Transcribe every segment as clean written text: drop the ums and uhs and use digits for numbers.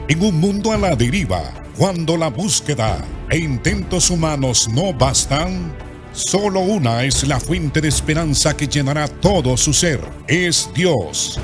En un mundo a la deriva, cuando la búsqueda e intentos humanos no bastan, solo una es la fuente de esperanza que llenará todo su ser. Es Dios,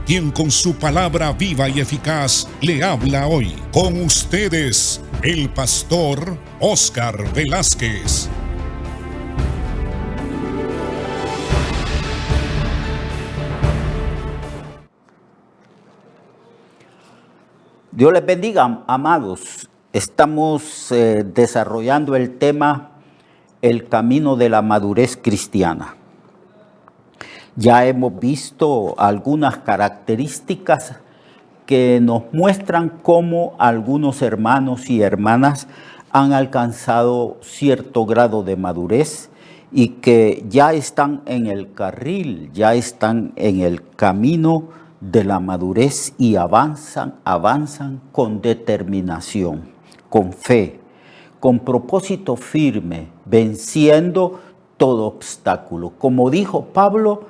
quien con su palabra viva y eficaz le habla hoy. Con ustedes, el pastor Óscar Velázquez. Dios les bendiga, amados. Estamos desarrollando el tema El camino de la madurez cristiana. Ya hemos visto algunas características que nos muestran cómo algunos hermanos y hermanas han alcanzado cierto grado de madurez y que ya están en el carril, ya están en el camino de la madurez y avanzan con determinación, con fe, con propósito firme, venciendo todo obstáculo. Como dijo Pablo,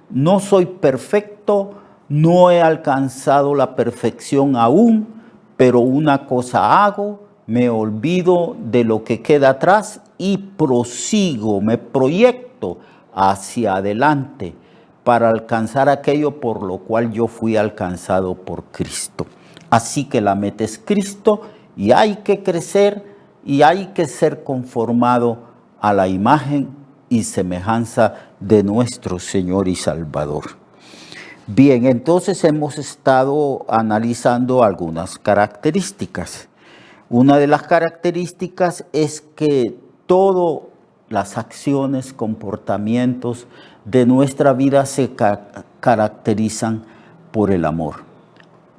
no soy perfecto, no he alcanzado la perfección aún, pero una cosa hago, me olvido de lo que queda atrás y prosigo, me proyecto hacia adelante para alcanzar aquello por lo cual yo fui alcanzado por Cristo. Así que la meta es Cristo y hay que crecer y hay que ser conformado a la imagen y semejanza de nuestro Señor y Salvador. Bien, entonces hemos estado analizando algunas características. Una de las características es que todas las acciones, comportamientos de nuestra vida se caracterizan por el amor.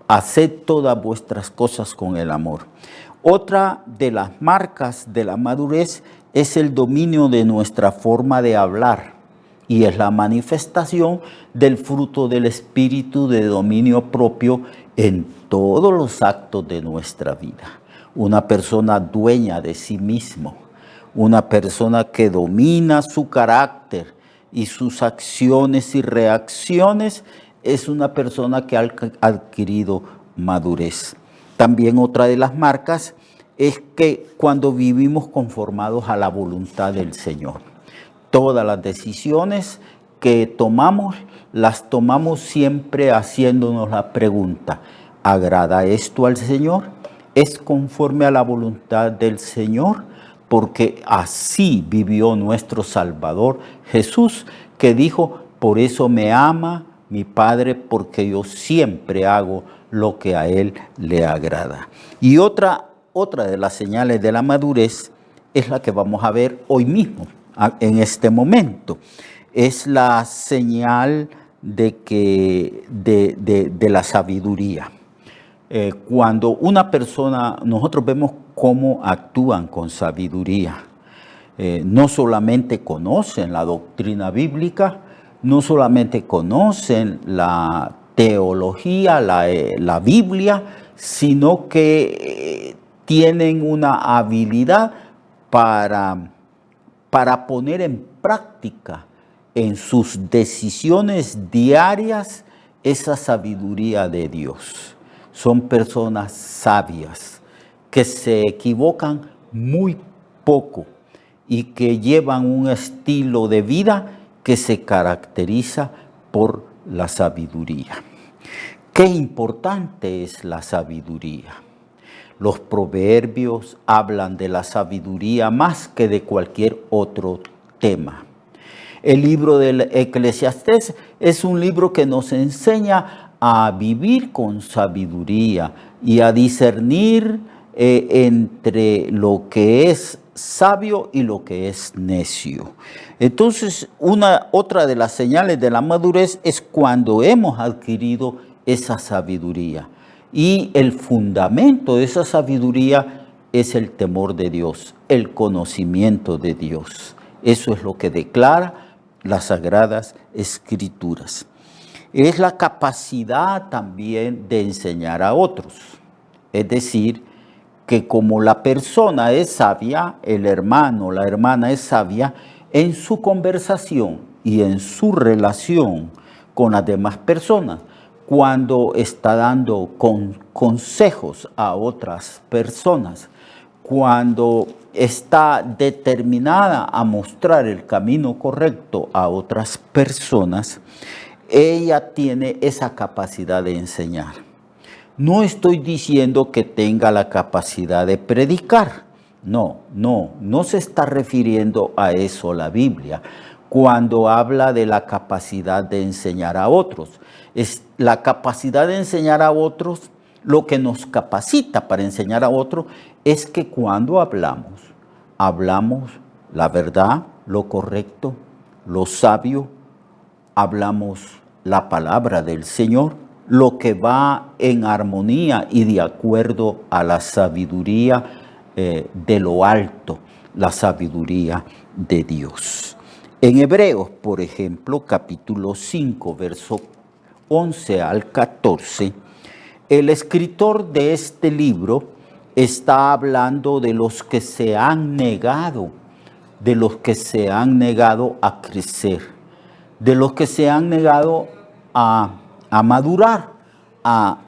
Haced todas vuestras cosas con el amor. Otra de las marcas de la madurez es el dominio de nuestra forma de hablar y es la manifestación del fruto del espíritu de dominio propio en todos los actos de nuestra vida. Una persona dueña de sí mismo, una persona que domina su carácter y sus acciones y reacciones, es una persona que ha adquirido madurez. También otra de las marcas es que cuando vivimos conformados a la voluntad del Señor, todas las decisiones que tomamos, las tomamos siempre haciéndonos la pregunta, ¿agrada esto al Señor? ¿Es conforme a la voluntad del Señor? Porque así vivió nuestro Salvador Jesús, que dijo, por eso me ama mi Padre, porque yo siempre hago lo que a Él le agrada. Y otra de las señales de la madurez es la que vamos a ver hoy mismo, en este momento. Es la señal de la sabiduría. Cuando una persona, nosotros vemos cómo actúan con sabiduría. No solamente conocen la doctrina bíblica, no solamente conocen la teología, la Biblia, sino que tienen una habilidad para poner en práctica en sus decisiones diarias esa sabiduría de Dios. Son personas sabias que se equivocan muy poco y que llevan un estilo de vida que se caracteriza por la sabiduría. Qué importante es la sabiduría. Los proverbios hablan de la sabiduría más que de cualquier otro tema. El libro del Eclesiastés es un libro que nos enseña a vivir con sabiduría y a discernir entre lo que es sabio y lo que es necio. Entonces, otra de las señales de la madurez es cuando hemos adquirido esa sabiduría. Y el fundamento de esa sabiduría es el temor de Dios, el conocimiento de Dios. Eso es lo que declara las Sagradas Escrituras. Es la capacidad también de enseñar a otros. Es decir, que como la persona es sabia, el hermano, la hermana es sabia, en su conversación y en su relación con las demás personas, cuando está dando consejos a otras personas, cuando está determinada a mostrar el camino correcto a otras personas, ella tiene esa capacidad de enseñar. No estoy diciendo que tenga la capacidad de predicar. No se está refiriendo a eso la Biblia cuando habla de la capacidad de enseñar a otros. Es la capacidad de enseñar a otros, lo que nos capacita para enseñar a otros es que cuando hablamos la verdad, lo correcto, lo sabio, hablamos la palabra del Señor, lo que va en armonía y de acuerdo a la sabiduría de lo alto, la sabiduría de Dios. En Hebreos, por ejemplo, capítulo 5, verso 11 al 14, el escritor de este libro está hablando de los que se han negado, a crecer, de los que se han negado a madurar, a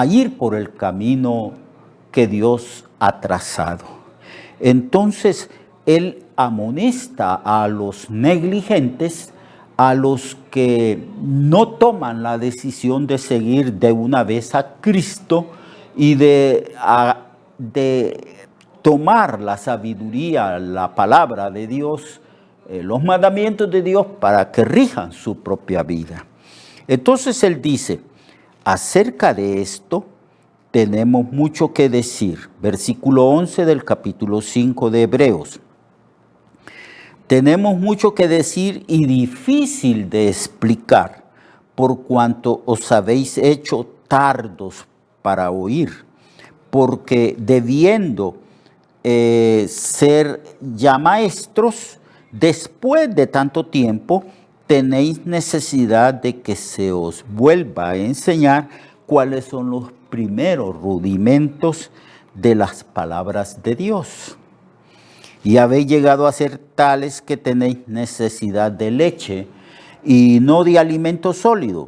ir por el camino que Dios ha trazado. Entonces, él amonesta a los negligentes, a los que no toman la decisión de seguir de una vez a Cristo y de tomar la sabiduría, la palabra de Dios, los mandamientos de Dios para que rijan su propia vida. Entonces él dice, acerca de esto tenemos mucho que decir. Versículo 11 del capítulo 5 de Hebreos. Tenemos mucho que decir y difícil de explicar, por cuanto os habéis hecho tardos para oír, porque debiendo ser ya maestros, después de tanto tiempo, tenéis necesidad de que se os vuelva a enseñar cuáles son los primeros rudimentos de las palabras de Dios. Y habéis llegado a ser tales que tenéis necesidad de leche y no de alimento sólido.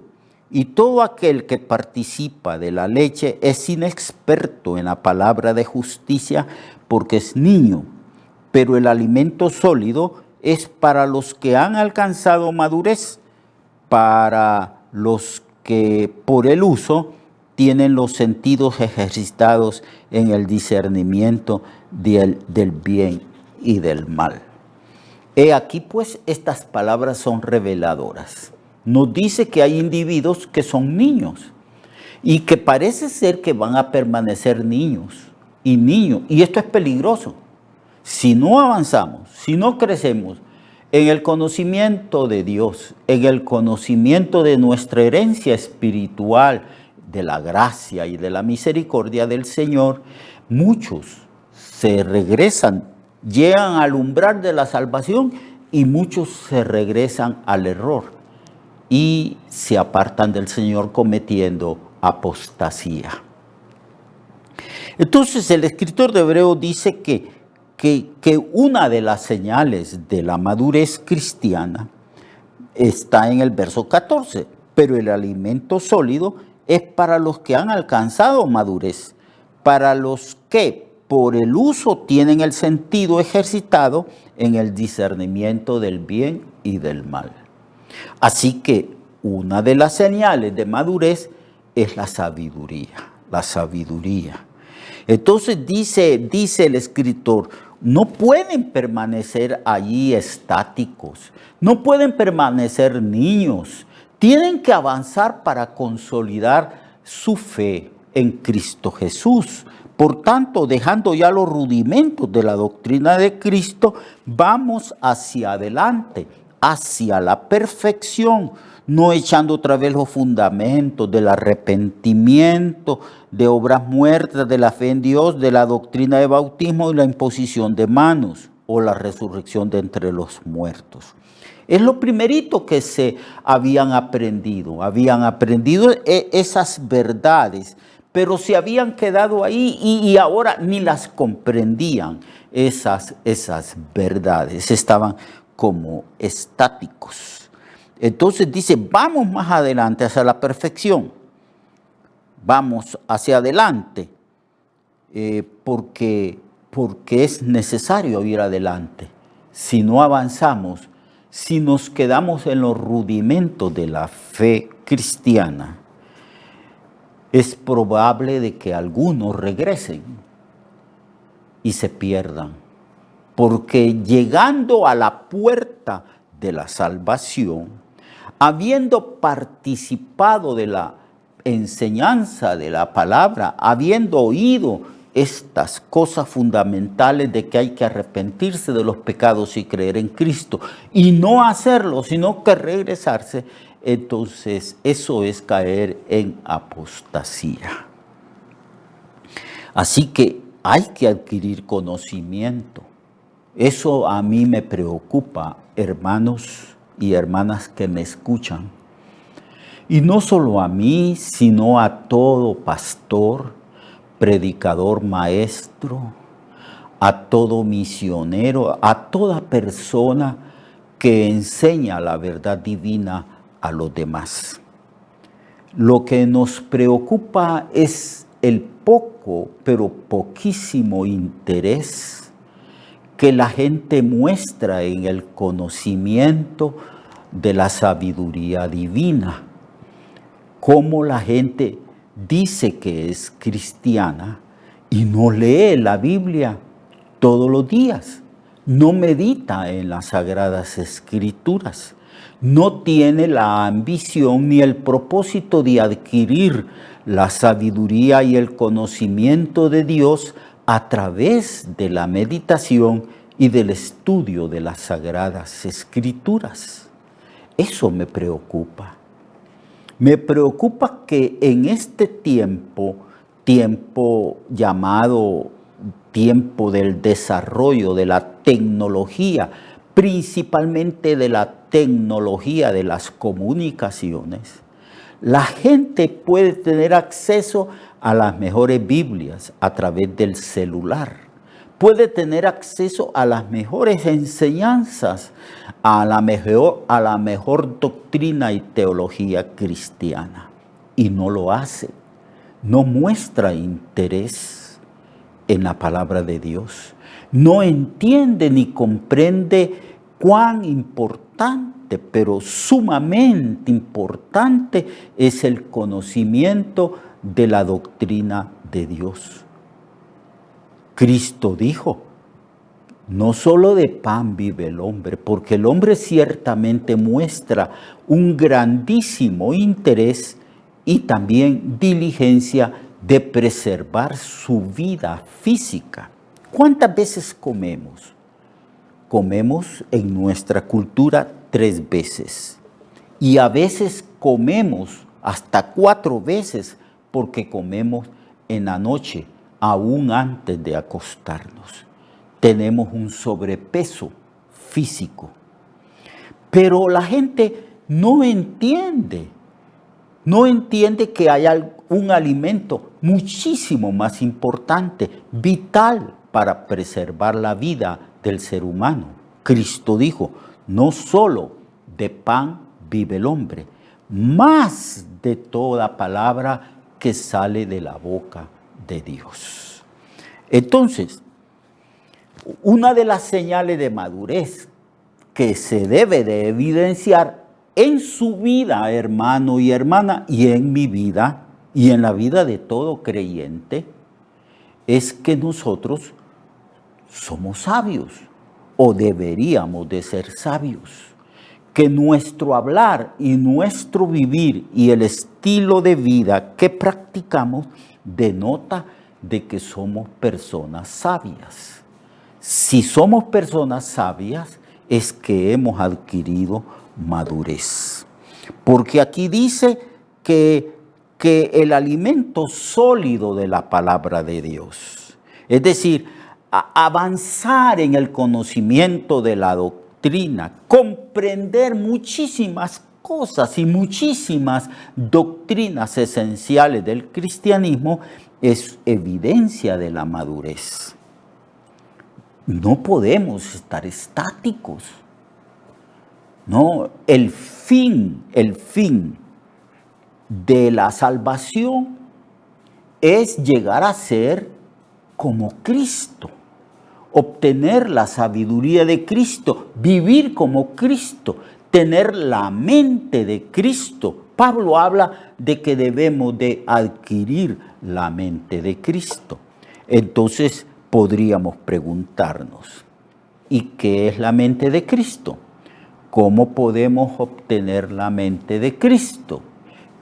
Y todo aquel que participa de la leche es inexperto en la palabra de justicia porque es niño, pero el alimento sólido es para los que han alcanzado madurez, para los que por el uso tienen los sentidos ejercitados en el discernimiento del bien y del mal. He aquí pues estas palabras son reveladoras. Nos dice que hay individuos que son niños y que parece ser que van a permanecer niños. Y esto es peligroso. Si no avanzamos, si no crecemos en el conocimiento de Dios, en el conocimiento de nuestra herencia espiritual, de la gracia y de la misericordia del Señor, muchos se regresan, llegan al umbral de la salvación y muchos se regresan al error y se apartan del Señor cometiendo apostasía. Entonces el escritor de Hebreos dice que una de las señales de la madurez cristiana está en el verso 14, pero el alimento sólido es para los que han alcanzado madurez, para los que por el uso tienen el sentido ejercitado en el discernimiento del bien y del mal. Así que una de las señales de madurez es la sabiduría, Entonces dice el escritor, no pueden permanecer allí estáticos, no pueden permanecer niños, tienen que avanzar para consolidar su fe en Cristo Jesús. Por tanto, dejando ya los rudimentos de la doctrina de Cristo, vamos hacia adelante, hacia la perfección, no echando otra vez los fundamentos del arrepentimiento, de obras muertas, de la fe en Dios, de la doctrina de bautismo y la imposición de manos o la resurrección de entre los muertos. Es lo primerito que se habían aprendido esas verdades, pero se habían quedado ahí y ahora ni las comprendían esas verdades, estaban como estáticos. Entonces dice, vamos más adelante hacia la perfección. Vamos hacia adelante, porque es necesario ir adelante. Si no avanzamos, si nos quedamos en los rudimentos de la fe cristiana, es probable de que algunos regresen y se pierdan. Porque llegando a la puerta de la salvación, habiendo participado de la enseñanza de la palabra, habiendo oído estas cosas fundamentales de que hay que arrepentirse de los pecados y creer en Cristo, y no hacerlo, sino que regresarse, entonces eso es caer en apostasía. Así que hay que adquirir conocimiento. Eso a mí me preocupa, hermanos y hermanas que me escuchan. Y no solo a mí, sino a todo pastor, predicador, maestro, a todo misionero, a toda persona que enseña la verdad divina a los demás. Lo que nos preocupa es el poco, pero poquísimo interés que la gente muestra en el conocimiento de la sabiduría divina. Cómo la gente dice que es cristiana y no lee la Biblia todos los días, no medita en las Sagradas Escrituras, no tiene la ambición ni el propósito de adquirir la sabiduría y el conocimiento de Dios a través de la meditación y del estudio de las Sagradas Escrituras. Eso me preocupa. Me preocupa que en este tiempo llamado tiempo del desarrollo de la tecnología, principalmente de la tecnología de las comunicaciones, la gente puede tener acceso a las mejores Biblias a través del celular. Puede tener acceso a las mejores enseñanzas, a la mejor doctrina y teología cristiana. Y no lo hace. No muestra interés en la palabra de Dios. No entiende ni comprende cuán importante, pero sumamente importante es el conocimiento de la doctrina de Dios. Cristo dijo, no solo de pan vive el hombre, porque el hombre ciertamente muestra un grandísimo interés y también diligencia de preservar su vida física. ¿Cuántas veces comemos? Comemos en nuestra cultura 3 veces y a veces comemos hasta 4 veces porque comemos en la noche, aún antes de acostarnos. Tenemos un sobrepeso físico. Pero la gente no entiende que hay un alimento muchísimo más importante, vital para preservar la vida del ser humano. Cristo dijo, no solo de pan vive el hombre, más de toda palabra que sale de la boca de Dios. Entonces, una de las señales de madurez que se debe de evidenciar en su vida, hermano y hermana, y en mi vida, y en la vida de todo creyente, es que nosotros somos sabios, o deberíamos de ser sabios, que nuestro hablar y nuestro vivir y el estilo de vida que practicamos denota de que somos personas sabias. Si somos personas sabias, es que hemos adquirido madurez. Porque aquí dice que el alimento sólido de la palabra de Dios, es decir, avanzar en el conocimiento de la doctrina, comprender muchísimas cosas y muchísimas doctrinas esenciales del cristianismo, es evidencia de la madurez. No podemos estar estáticos. No, el fin de la salvación es llegar a ser como Cristo, obtener la sabiduría de Cristo, vivir como Cristo, tener la mente de Cristo. Pablo habla de que debemos de adquirir la mente de Cristo. Entonces podríamos preguntarnos, ¿y qué es la mente de Cristo? ¿Cómo podemos obtener la mente de Cristo?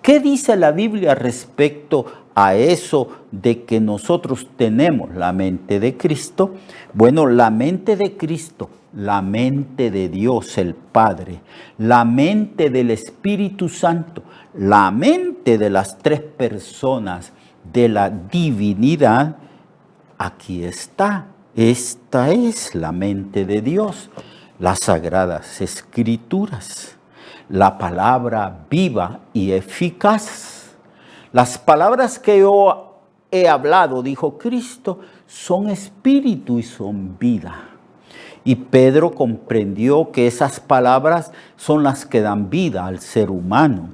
¿Qué dice la Biblia respecto a eso de que nosotros tenemos la mente de Cristo? Bueno, la mente de Cristo, la mente de Dios el Padre, la mente del Espíritu Santo, la mente de las tres personas de la divinidad, aquí está. Esta es la mente de Dios, las sagradas escrituras, la palabra viva y eficaz. Las palabras que yo he hablado, dijo Cristo, son espíritu y son vida. Y Pedro comprendió que esas palabras son las que dan vida al ser humano.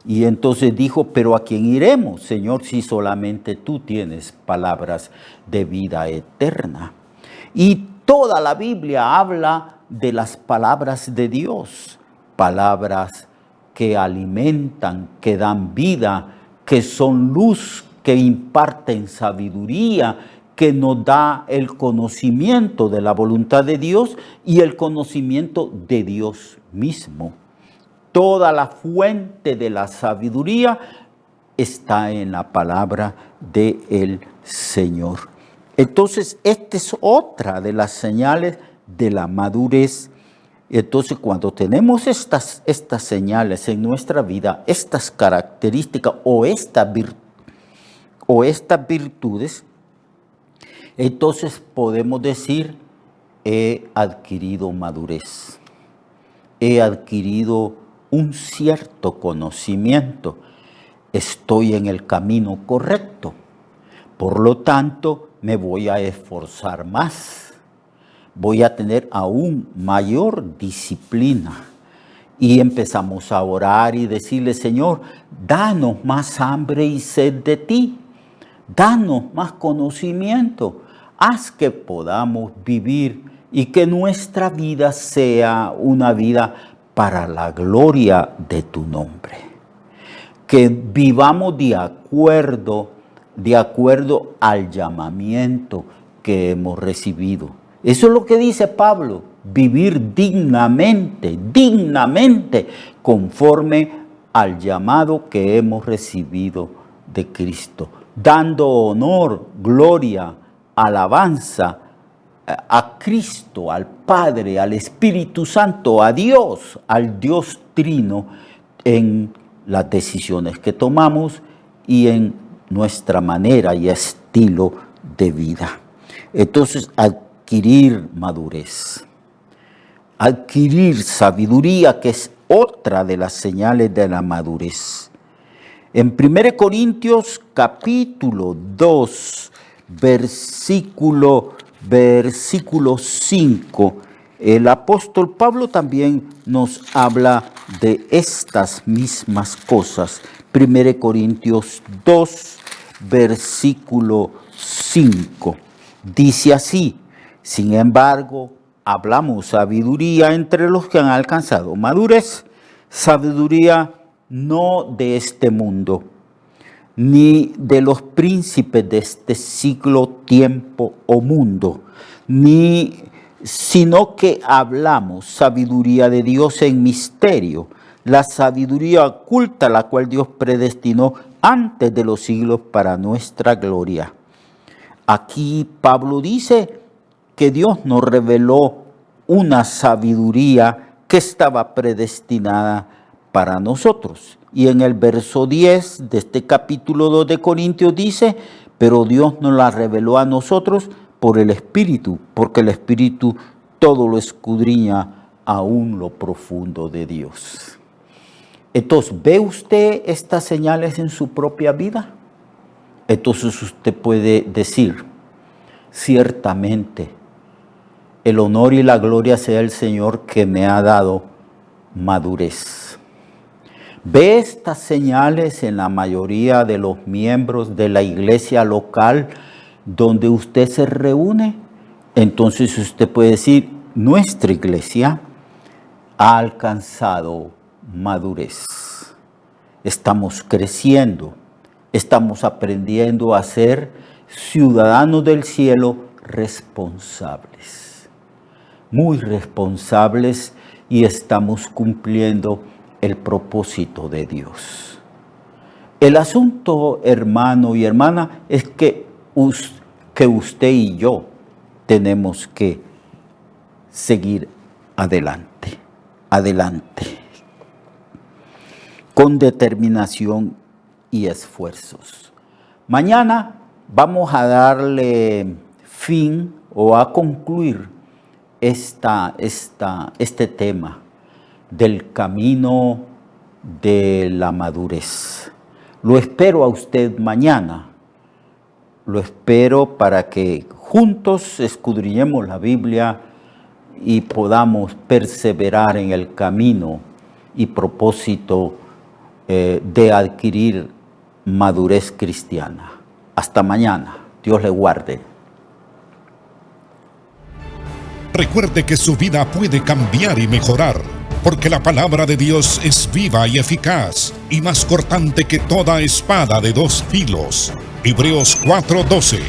Y entonces dijo, pero ¿a quién iremos, Señor, si solamente tú tienes palabras de vida eterna? Y toda la Biblia habla de las palabras de Dios, palabras que alimentan, que dan vida, que son luz, que imparten sabiduría, que nos da el conocimiento de la voluntad de Dios y el conocimiento de Dios mismo. Toda la fuente de la sabiduría está en la palabra del Señor. Entonces, esta es otra de las señales de la madurez. Entonces, cuando tenemos estas señales en nuestra vida, estas características o estas virtudes, entonces podemos decir, he adquirido madurez, he adquirido un cierto conocimiento, estoy en el camino correcto. Por lo tanto, me voy a esforzar más, voy a tener aún mayor disciplina. Y empezamos a orar y decirle, Señor, danos más hambre y sed de ti, danos más conocimiento, haz que podamos vivir y que nuestra vida sea una vida para la gloria de tu nombre. Que vivamos de acuerdo al llamamiento que hemos recibido. Eso es lo que dice Pablo, vivir dignamente, conforme al llamado que hemos recibido de Cristo, dando honor, gloria, alabanza a Cristo, al Padre, al Espíritu Santo, a Dios, al Dios Trino, en las decisiones que tomamos y en nuestra manera y estilo de vida. Entonces, adquirir madurez, adquirir sabiduría, que es otra de las señales de la madurez. En 1 Corintios capítulo 2, versículo 5, el apóstol Pablo también nos habla de estas mismas cosas. 1 Corintios 2, versículo 5. Dice así, sin embargo, hablamos sabiduría entre los que han alcanzado madurez, sabiduría no de este mundo, ni de los príncipes de este siglo, tiempo o mundo, sino que hablamos sabiduría de Dios en misterio, la sabiduría oculta, la cual Dios predestinó antes de los siglos para nuestra gloria. Aquí Pablo dice que Dios nos reveló una sabiduría que estaba predestinada para nosotros. Y en el verso 10 de este capítulo 2 de Corintios dice, pero Dios nos la reveló a nosotros por el Espíritu, porque el Espíritu todo lo escudriña, aún lo profundo de Dios. Entonces, ¿ve usted estas señales en su propia vida? Entonces usted puede decir, ciertamente, el honor y la gloria sea el Señor que me ha dado madurez. ve estas señales en la mayoría de los miembros de la iglesia local donde usted se reúne, entonces usted puede decir, nuestra iglesia ha alcanzado madurez. Estamos creciendo, estamos aprendiendo a ser ciudadanos del cielo responsables, muy responsables, y estamos cumpliendo el propósito de Dios. El asunto, hermano y hermana, es que usted y yo tenemos que seguir adelante, con determinación y esfuerzos. Mañana vamos a darle fin o a concluir este tema del camino de la madurez. Lo espero a usted mañana. Lo espero para que juntos escudriñemos la Biblia y podamos perseverar en el camino y propósito de adquirir madurez cristiana. Hasta mañana. Dios le guarde. Recuerde que su vida puede cambiar y mejorar, porque la palabra de Dios es viva y eficaz, y más cortante que toda espada de dos filos. Hebreos 4:12.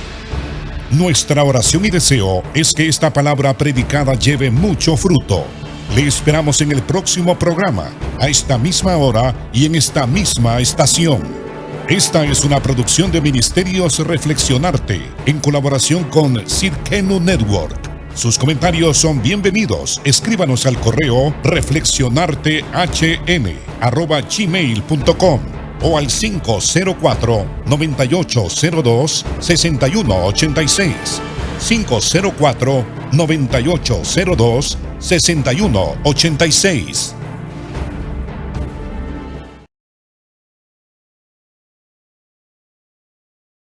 Nuestra oración y deseo es que esta palabra predicada lleve mucho fruto. Le esperamos en el próximo programa, a esta misma hora y en esta misma estación. Esta es una producción de Ministerios Reflexionarte, en colaboración con Sidkenu Network. Sus comentarios son bienvenidos. Escríbanos al correo reflexionartehn@gmail.com o al 504-9802-6186. 504-9802-6186.